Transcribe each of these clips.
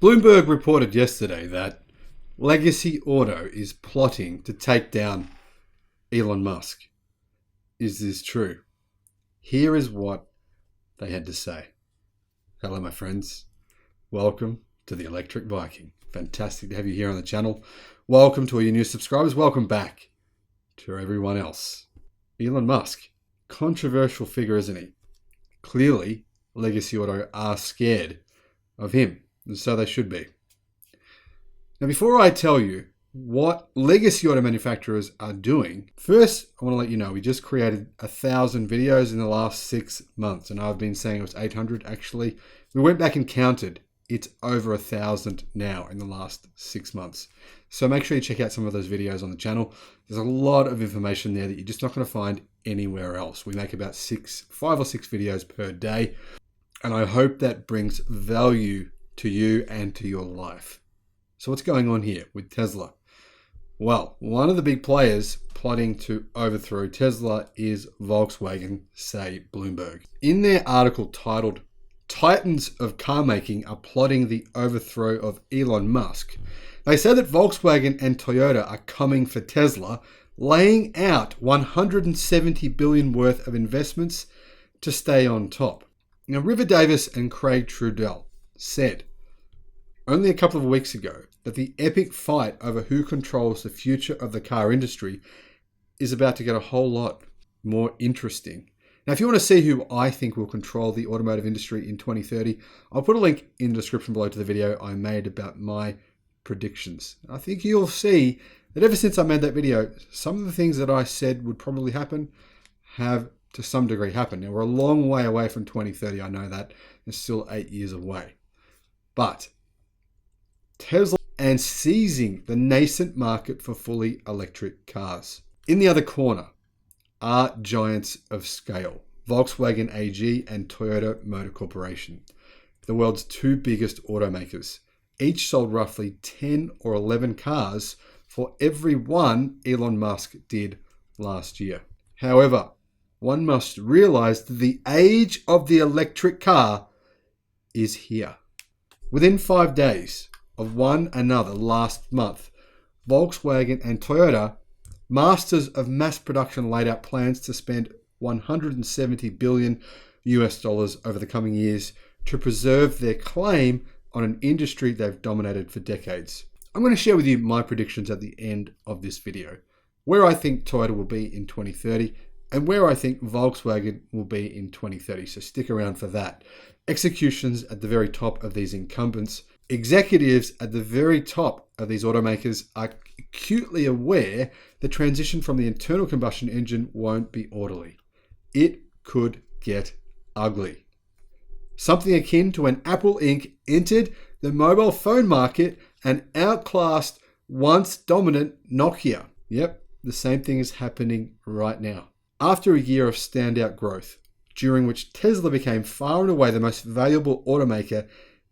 Bloomberg reported yesterday that Legacy Auto is plotting to take down Elon Musk. Is this true? Here is what they had to say. Hello, my friends. Welcome to the Electric Viking. Fantastic to have you here on the channel. Welcome to all your new subscribers. Welcome back to everyone else. Elon Musk, controversial figure, isn't he? Clearly, Legacy Auto are scared of him, and so they should be. Now, before I tell you what legacy auto manufacturers are doing, first, I want to let you know we just created 1,000 videos in the last 6 months, and I've been saying it was 800 actually. We went back and counted. It's over 1,000 now in the last 6 months. So make sure you check out some of those videos on the channel. There's a lot of information there that you're just not going to find anywhere else. We make about 5 or 6 videos per day, and I hope that brings value to you and to your life. So what's going on here with Tesla? Well, one of the big players plotting to overthrow Tesla is Volkswagen, say Bloomberg. In their article titled "Titans of Car Making Are Plotting the Overthrow of Elon Musk," they say that Volkswagen and Toyota are coming for Tesla, laying out $170 billion worth of investments to stay on top. Now, Rumour VW and Craig Trudell said only a couple of weeks ago that the epic fight over who controls the future of the car industry is about to get a whole lot more interesting. Now, if you want to see who I think will control the automotive industry in 2030, I'll put a link in the description below to the video I made about my predictions. I think you'll see that ever since I made that video, some of the things that I said would probably happen have to some degree happened. Now, we're a long way away from 2030. I know that. It's still 8 years away. But Tesla and seizing the nascent market for fully electric cars. In the other corner are giants of scale, Volkswagen AG and Toyota Motor Corporation, the world's two biggest automakers. Each sold roughly 10 or 11 cars for every one Elon Musk did last year. However, one must realize that the age of the electric car is here. Within 5 days of one another last month, Volkswagen and Toyota, masters of mass production, laid out plans to spend $170 billion over the coming years to preserve their claim on an industry they've dominated for decades. I'm going to share with you my predictions at the end of this video, where I think Toyota will be in 2030 and where I think Volkswagen will be in 2030. So stick around for that. Executions at the very top of these incumbents. Executives at the very top of these automakers are acutely aware the transition from the internal combustion engine won't be orderly. It could get ugly. Something akin to when Apple Inc. entered the mobile phone market and outclassed once dominant Nokia. Yep, the same thing is happening right now. After a year of standout growth, during which Tesla became far and away the most valuable automaker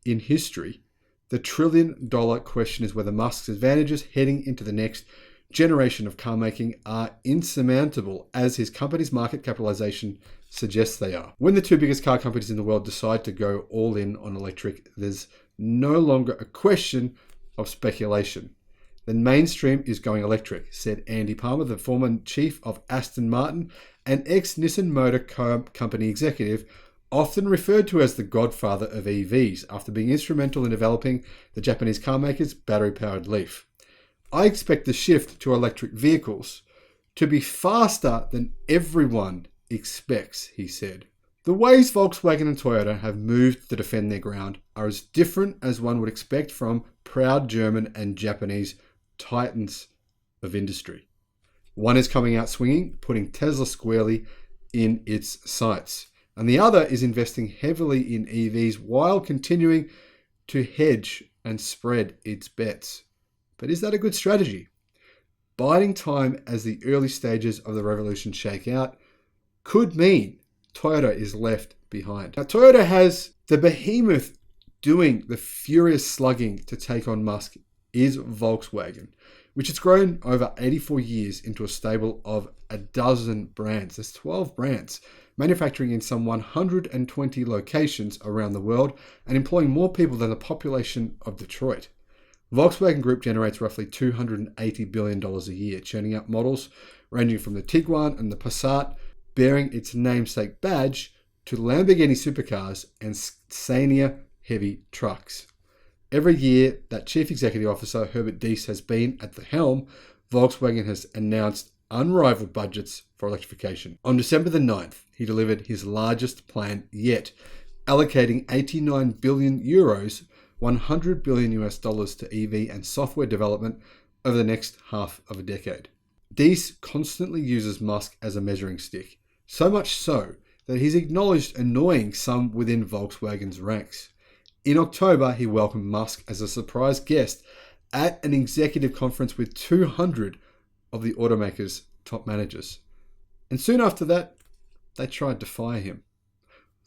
in history, the trillion-dollar question is whether Musk's advantages heading into the next generation of car making are insurmountable, as his company's market capitalization suggests they are. When the two biggest car companies in the world decide to go all in on electric, there's no longer a question of speculation. The mainstream is going electric, said Andy Palmer, the former chief of Aston Martin and ex-Nissan Motor Company executive, often referred to as the godfather of EVs, after being instrumental in developing the Japanese carmaker's battery-powered Leaf. I expect the shift to electric vehicles to be faster than everyone expects, he said. The ways Volkswagen and Toyota have moved to defend their ground are as different as one would expect from proud German and Japanese titans of industry. One is coming out swinging, putting Tesla squarely in its sights, and the other is investing heavily in EVs while continuing to hedge and spread its bets. But is that a good strategy? Biding time as the early stages of the revolution shake out could mean Toyota is left behind. Now, Toyota has the behemoth doing the furious slugging to take on Musk is Volkswagen, which has grown over 84 years into a stable of a dozen brands. There's 12 brands, manufacturing in some 120 locations around the world and employing more people than the population of Detroit. Volkswagen Group generates roughly $280 billion a year, churning out models ranging from the Tiguan and the Passat, bearing its namesake badge, to Lamborghini supercars and Scania heavy trucks. Every year that Chief Executive Officer Herbert Diess has been at the helm, Volkswagen has announced unrivaled budgets for electrification. On December the 9th, he delivered his largest plan yet, allocating 89 billion euros, $100 billion to EV and software development over the next half of a decade. Diess constantly uses Musk as a measuring stick, so much so that he's acknowledged annoying some within Volkswagen's ranks. In October, he welcomed Musk as a surprise guest at an executive conference with 200 of the automaker's top managers. And soon after that, they tried to fire him.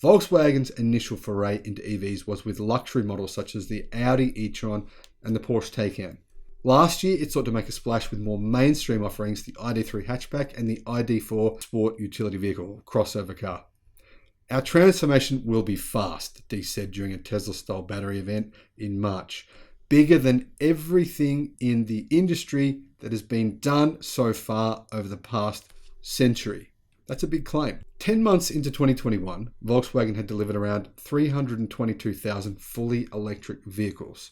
Volkswagen's initial foray into EVs was with luxury models such as the Audi e-tron and the Porsche Taycan. Last year, it sought to make a splash with more mainstream offerings, the ID3 hatchback and the ID4 sport utility vehicle crossover car. Our transformation will be fast, Diess said during a Tesla-style battery event in March. Bigger than everything in the industry that has been done so far over the past century. That's a big claim. 10 months into 2021, Volkswagen had delivered around 322,000 fully electric vehicles,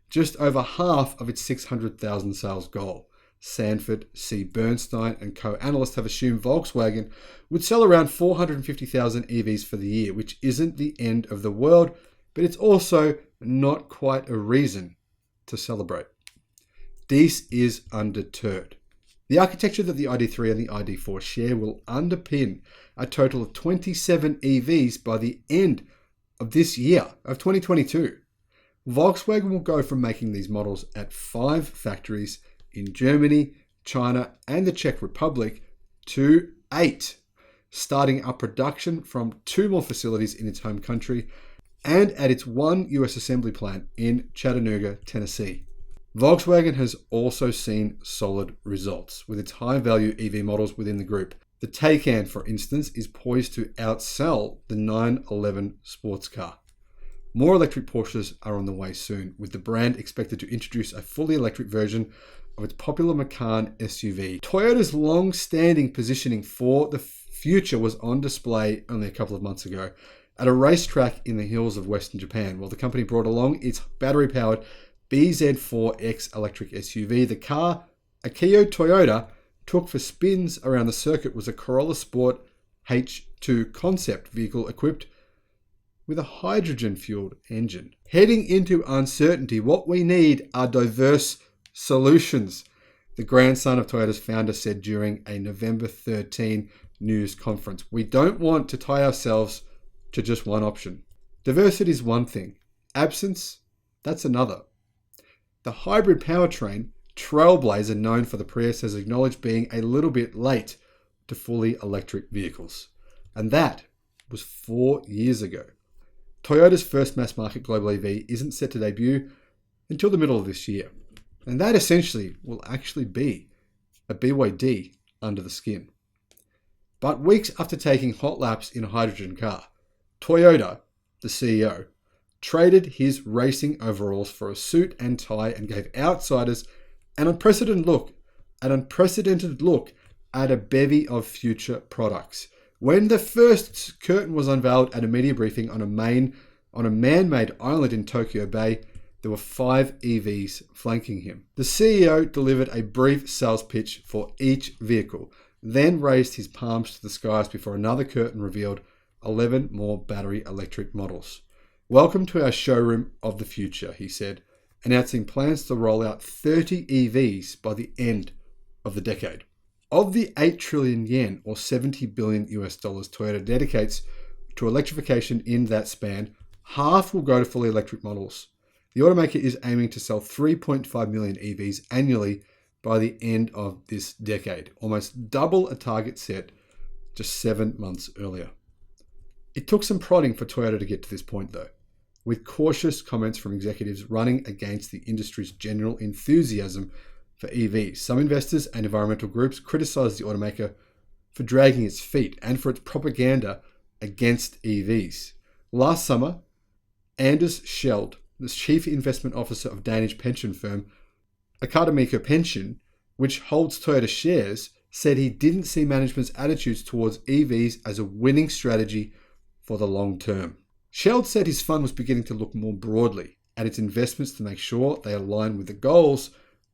just over half of its 600,000 sales goal. Sanford, C. Bernstein and co-analysts have assumed Volkswagen would sell around 450,000 EVs for the year, which isn't the end of the world, but it's also not quite a reason to celebrate. Diess is undeterred. The architecture that the ID3 and the ID4 share will underpin a total of 27 EVs by the end of this year, of 2022. Volkswagen will go from making these models at 5 factories in Germany, China, and the Czech Republic to 8, starting up production from 2 more facilities in its home country and at its 1 US assembly plant in Chattanooga, Tennessee. Volkswagen has also seen solid results with its high-value EV models within the group. The Taycan, for instance, is poised to outsell the 911 sports car. More electric Porsches are on the way soon, with the brand expected to introduce a fully electric version of its popular Macan SUV. Toyota's long-standing positioning for the future was on display only a couple of months ago at a racetrack in the hills of Western Japan, while the company brought along its battery-powered BZ4X electric SUV. The car Akio Toyota took for spins around the circuit was a Corolla Sport H2 concept vehicle equipped with a hydrogen-fueled engine. Heading into uncertainty, what we need are diverse solutions, the grandson of Toyota's founder said during a November 13 news conference. We don't want to tie ourselves to just one option. Diversity is one thing. Absence, that's another. The hybrid powertrain trailblazer known for the Prius has acknowledged being a little bit late to fully electric vehicles. And that was 4 years ago. Toyota's first mass market global EV isn't set to debut until the middle of this year. And that essentially will actually be a BYD under the skin. But weeks after taking hot laps in a hydrogen car, Toyota, the CEO, traded his racing overalls for a suit and tie and gave outsiders an unprecedented look at a bevy of future products. When the first curtain was unveiled at a media briefing on a man-made island in Tokyo Bay, there were 5 EVs flanking him. The CEO delivered a brief sales pitch for each vehicle, then raised his palms to the skies before another curtain revealed 11 more battery electric models. Welcome to our showroom of the future, he said, announcing plans to roll out 30 EVs by the end of the decade. Of the 8 trillion yen or $70 billion Toyota dedicates to electrification in that span, half will go to fully electric models. The automaker is aiming to sell 3.5 million EVs annually by the end of this decade, almost double a target set just 7 months earlier. It took some prodding for Toyota to get to this point though, with cautious comments from executives running against the industry's general enthusiasm for EVs. Some investors and environmental groups criticized the automaker for dragging its feet and for its propaganda against EVs. Last summer, Anders Scheld, the chief investment officer of Danish pension firm Akademiker Pension, which holds Toyota shares, said he didn't see management's attitudes towards EVs as a winning strategy for the long term. Scheld said his fund was beginning to look more broadly at its investments to make sure they align with the goals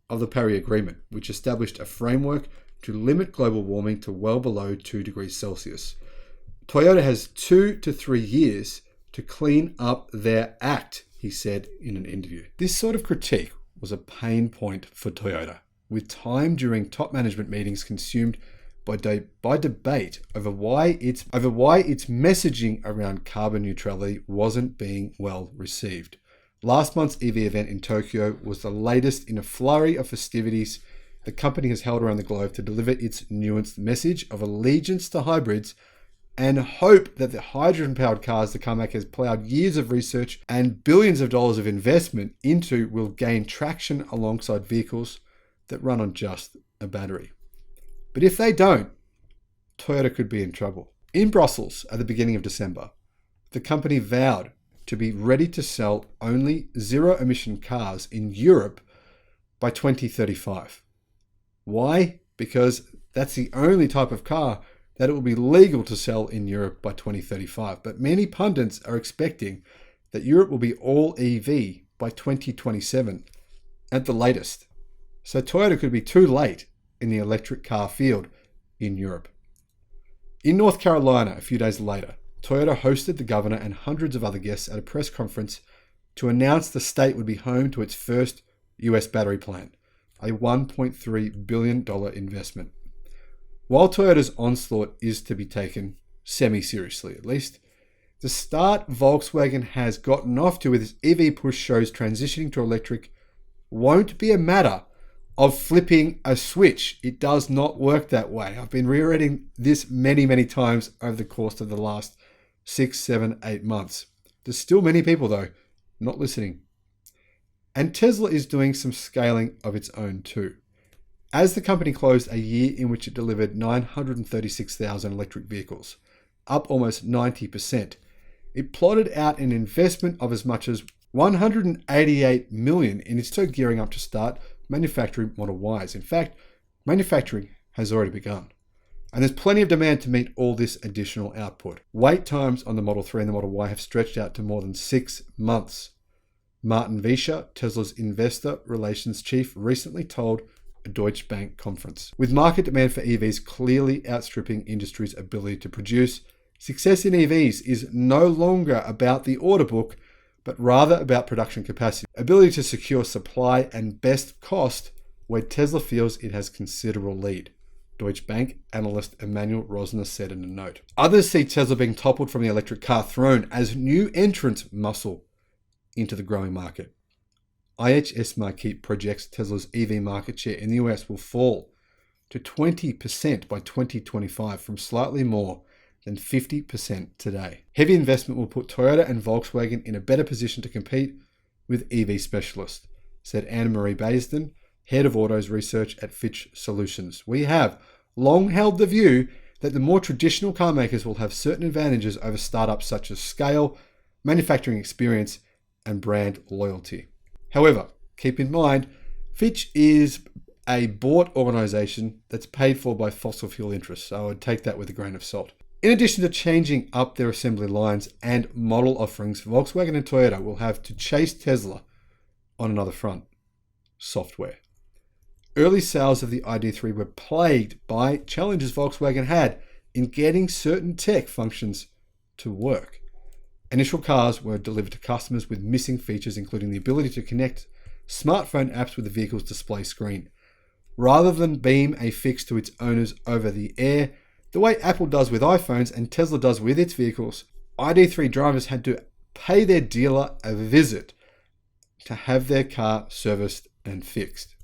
of the Paris Agreement, which established a framework to limit global warming to well below 2 degrees Celsius. Toyota has 2 to 3 years to clean up their act, he said in an interview. This sort of critique was a pain point for Toyota, with time during top management meetings consumed by debate over why its messaging around carbon neutrality wasn't being well received. Last month's EV event in Tokyo was the latest in a flurry of festivities the company has held around the globe to deliver its nuanced message of allegiance to hybrids and hope that the hydrogen-powered cars the car maker has plowed years of research and billions of dollars of investment into will gain traction alongside vehicles that run on just a battery. But if they don't, Toyota could be in trouble. In Brussels at the beginning of December, the company vowed to be ready to sell only zero-emission cars in Europe by 2035. Why? Because that's the only type of car that it will be legal to sell in Europe by 2035. But many pundits are expecting that Europe will be all EV by 2027 at the latest. So Toyota could be too late in the electric car field in Europe. In North Carolina, a few days later, Toyota hosted the governor and hundreds of other guests at a press conference to announce the state would be home to its first US battery plant, a $1.3 billion investment. While Toyota's onslaught is to be taken semi-seriously at least, the start Volkswagen has gotten off to with its EV push shows transitioning to electric won't be a matter of flipping a switch. It does not work that way. I've been rereading this many times over the course of the last 6, 7, 8 months. There's still many people though not listening. And Tesla is doing some scaling of its own too. As the company closed a year in which it delivered 936,000 electric vehicles, up almost 90%, it plotted out an investment of as much as $188 million in its gearing up to start manufacturing Model Ys. In fact, manufacturing has already begun. And there's plenty of demand to meet all this additional output. Wait times on the Model 3 and the Model Y have stretched out to more than 6 months. Martin Wiescher, Tesla's investor relations chief, recently told a Deutsche Bank conference. With market demand for EVs clearly outstripping industry's ability to produce, success in EVs is no longer about the order book, but rather about production capacity, ability to secure supply and best cost where Tesla feels it has considerable lead, Deutsche Bank analyst Emmanuel Rosner said in a note. Others see Tesla being toppled from the electric car throne as new entrants muscle into the growing market. IHS Markit projects Tesla's EV market share in the US will fall to 20% by 2025 from slightly more than 50% today. Heavy investment will put Toyota and Volkswagen in a better position to compete with EV specialists, said Anne-Marie Baisden, head of autos research at Fitch Solutions. We have long held the view that the more traditional car makers will have certain advantages over startups such as scale, manufacturing experience, and brand loyalty. However, keep in mind, Fitch is a bought organization that's paid for by fossil fuel interests, so I would take that with a grain of salt. In addition to changing up their assembly lines and model offerings, Volkswagen and Toyota will have to chase Tesla on another front: software. Early sales of the ID.3 were plagued by challenges Volkswagen had in getting certain tech functions to work. Initial cars were delivered to customers with missing features, including the ability to connect smartphone apps with the vehicle's display screen. Rather than beam a fix to its owners over the air, the way Apple does with iPhones and Tesla does with its vehicles, ID.3 drivers had to pay their dealer a visit to have their car serviced and fixed.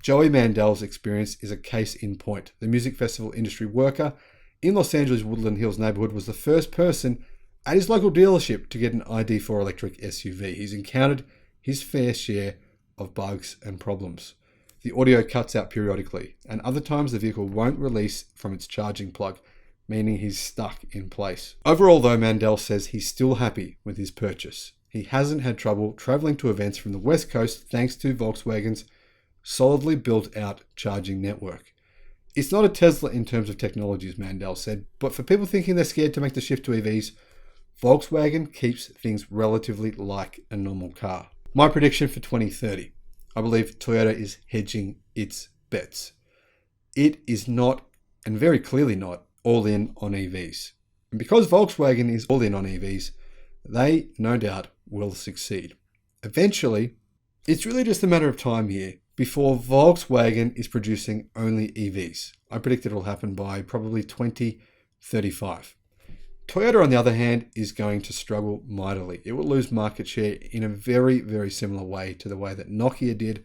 Joey Mandel's experience is a case in point. The music festival industry worker in Los Angeles' Woodland Hills neighborhood was the first person at his local dealership to get an ID.4 electric SUV. He's encountered his fair share of bugs and problems. The audio cuts out periodically, and other times the vehicle won't release from its charging plug. meaning he's stuck in place. Overall though, Mandel says he's still happy with his purchase. He hasn't had trouble traveling to events from the West Coast thanks to Volkswagen's solidly built out charging network. It's not a Tesla in terms of technologies, Mandel said, but for people thinking they're scared to make the shift to EVs, Volkswagen keeps things relatively like a normal car. My prediction for 2030, I believe Toyota is hedging its bets. It is not, and very clearly not, all in on EVs. And because Volkswagen is all in on EVs, they no doubt will succeed. Eventually, it's really just a matter of time here before Volkswagen is producing only EVs. I predict it will happen by probably 2035. Toyota, on the other hand, is going to struggle mightily. It will lose market share in a very, very similar way to the way that Nokia did,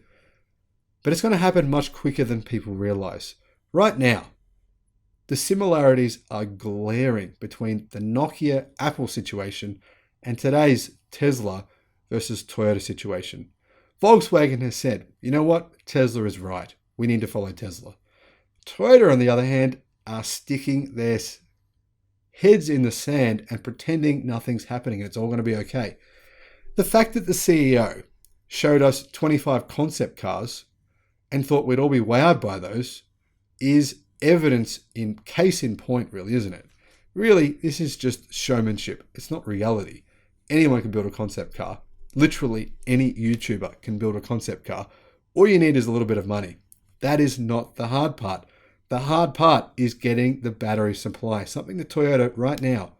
but it's going to happen much quicker than people realize. Right now, the similarities are glaring between the Nokia Apple situation and today's Tesla versus Toyota situation. Volkswagen has said, you know what? Tesla is right. We need to follow Tesla. Toyota, on the other hand, are sticking their heads in the sand and pretending nothing's happening and it's all going to be okay. The fact that the CEO showed us 25 concept cars and thought we'd all be wowed by those is evidence in case in point, really, isn't it? Really, this is just showmanship. It's not reality. Anyone can build a concept car. Literally any YouTuber can build a concept car. All you need is a little bit of money. That is not the hard part. The hard part is getting the battery supply, something that Toyota right now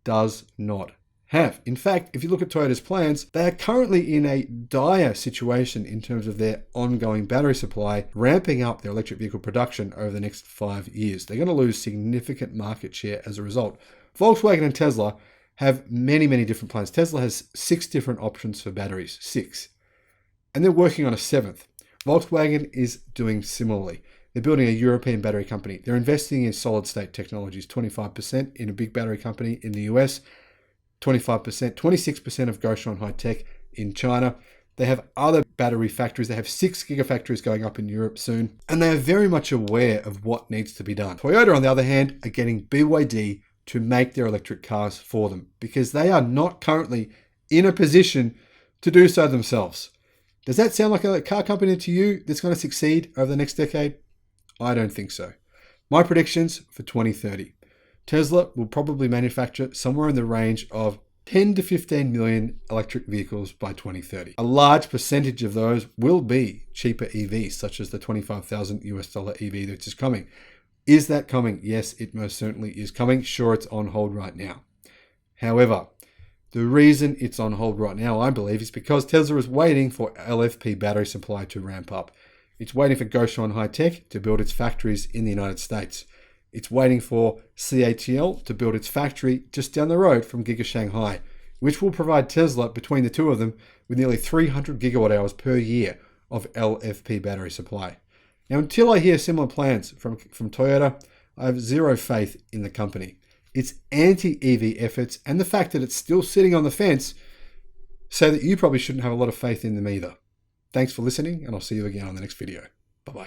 does not have. In fact, if you look at Toyota's plans, they are currently in a dire situation in terms of their ongoing battery supply, ramping up their electric vehicle production over the next 5 years. They're going to lose significant market share as a result. Volkswagen and Tesla have many, many different plans. Tesla has 6 different options for batteries, 6. And they're working on a 7th. Volkswagen is doing similarly. They're building a European battery company. They're investing in solid state technologies, 25% in a big battery company in the US, 25%, 26% of Goshon High Tech in China. They have other battery factories. They have 6 gigafactories going up in Europe soon. And they are very much aware of what needs to be done. Toyota, on the other hand, are getting BYD to make their electric cars for them because they are not currently in a position to do so themselves. Does that sound like a car company to you that's going to succeed over the next decade? I don't think so. My predictions for 2030. Tesla will probably manufacture somewhere in the range of 10 to 15 million electric vehicles by 2030. A large percentage of those will be cheaper EVs, such as the $25,000 EV that is coming. Is that coming? Yes, it most certainly is coming. Sure, it's on hold right now. However, the reason it's on hold right now, I believe, is because Tesla is waiting for LFP battery supply to ramp up. It's waiting for Goshon High Tech to build its factories in the United States. It's waiting for CATL to build its factory just down the road from Giga Shanghai, which will provide Tesla, between the two of them, with nearly 300 gigawatt hours per year of LFP battery supply. Now, until I hear similar plans from Toyota, I have zero faith in the company. Its anti-EV efforts and the fact that it's still sitting on the fence say that you probably shouldn't have a lot of faith in them either. Thanks for listening, and I'll see you again on the next video.